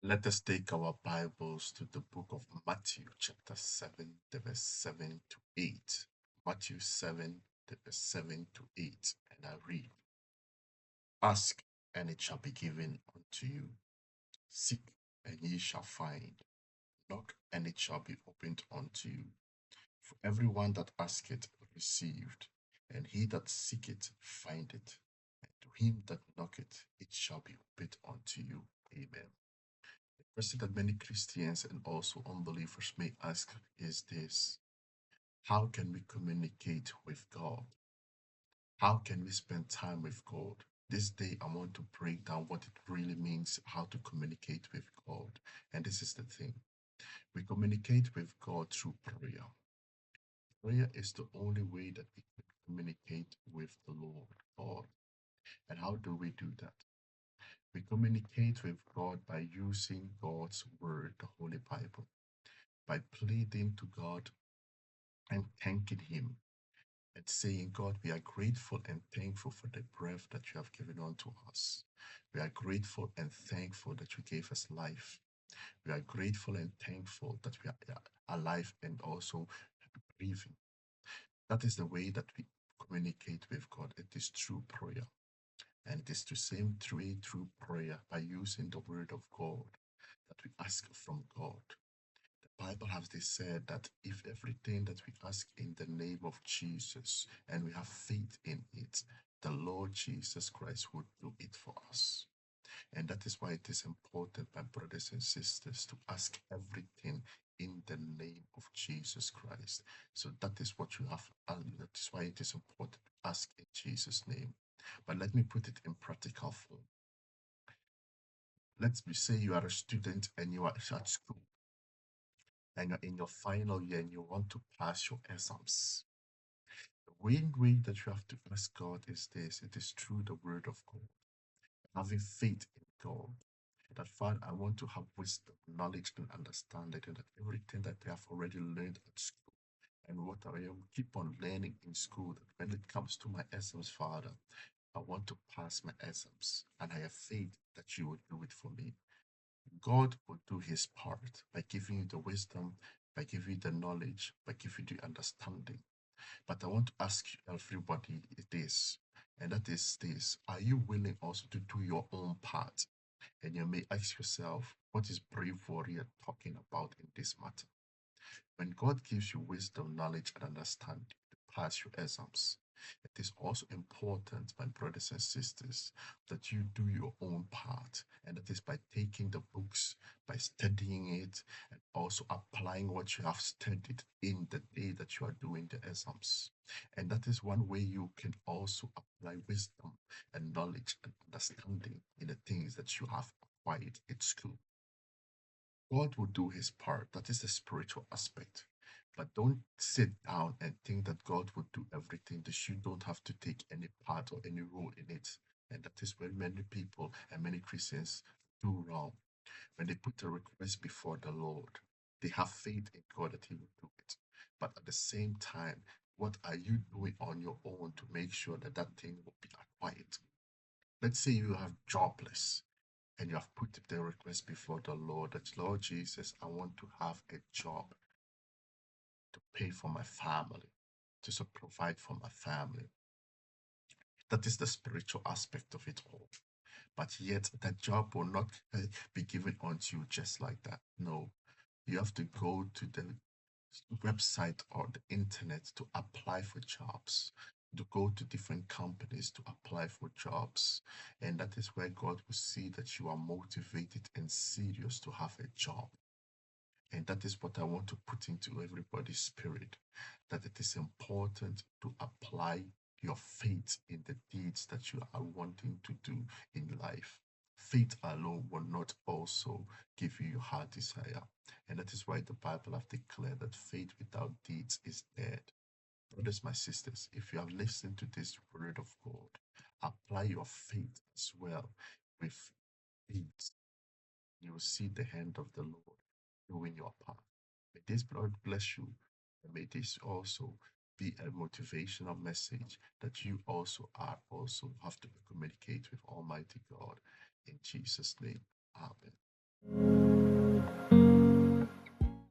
Let us take our Bibles to the book of Matthew, chapter 7, the verse 7 to 8. Matthew 7, the verse 7 to 8. And I read, Ask, and it shall be given unto you. Seek, and ye shall find. Knock, and it shall be opened unto you. For everyone that asketh received, and he that seeketh findeth, and to him that knocketh it shall be opened unto you. Amen. The question that many Christians and also unbelievers may ask is this: how can we communicate with God? How can we spend time with God? This day, I want to break down what it really means, how to communicate with God. And this is the thing: we communicate with God through prayer. Prayer is the only way that we can communicate with the Lord God. And how do we do that? We communicate with God by using God's word, the Holy Bible, by pleading to God and thanking Him and saying, God, we are grateful and thankful for the breath that you have given unto us. We are grateful and thankful that you gave us life. We are grateful and thankful that we are alive and also breathing. That is the way that we communicate with God. It is through prayer. And it is the same through prayer by using the word of God that we ask from God. The Bible has this said that if everything that we ask in the name of Jesus and we have faith in it, the Lord Jesus Christ would do it for us. And that is why it is important, my brothers and sisters, to ask everything in the name of Jesus Christ. So that is what you have, and that is why it is important to ask in Jesus' name. But let me put it in practical form. Let's say you are a student and you are at school and you're in your final year and you want to pass your exams. The main way that you have to ask God is this: it is through the word of God, having faith in God. That Father, I want to have wisdom, knowledge, and understanding, and that everything that I have already learned at school and what I will keep on learning in school, that when it comes to my exams, Father, I want to pass my exams, and I have faith that you will do it for me. God will do his part by giving you the wisdom, by giving you the knowledge, by giving you the understanding. But I want to ask everybody this, and that is this: are you willing also to do your own part? And you may ask yourself, what is brave warrior talking about in this matter? When God gives you wisdom, knowledge, and understanding to pass your exams, it is also important, my brothers and sisters, that you do your own part. And that is by taking the books, by studying it, and also applying what you have studied in the day that you are doing the exams. And that is one way you can also apply wisdom and knowledge and understanding in the things that you have acquired in school. God will do his part. That is the spiritual aspect. But don't sit down and think that God will do everything, that you don't have to take any part or any role in it. And that is where many people and many Christians do wrong. When they put a request before the Lord, they have faith in God that He will do it. But at the same time, what are you doing on your own to make sure that that thing will be acquired? Let's say you have jobless and you have put the request before the Lord that, Lord Jesus, I want to have a job to pay for my family, to provide for my family. That is the spiritual aspect of it all. But yet, that job will not be given unto you just like that. No, you have to go to the website or the internet to apply for jobs, to go to different companies to apply for jobs. And that is where God will see that you are motivated and serious to have a job. And that is what I want to put into everybody's spirit, that it is important to apply your faith in the deeds that you are wanting to do in life. Faith alone will not also give you your heart desire. And that is why the Bible have declared that faith without deeds is dead. Brothers, my sisters, if you have listened to this word of God, apply your faith as well with deeds. You will see the hand of the Lord doing your part. May this blood bless you, and may this also be a motivational message that you also are also have to communicate with Almighty God in Jesus' name. Amen.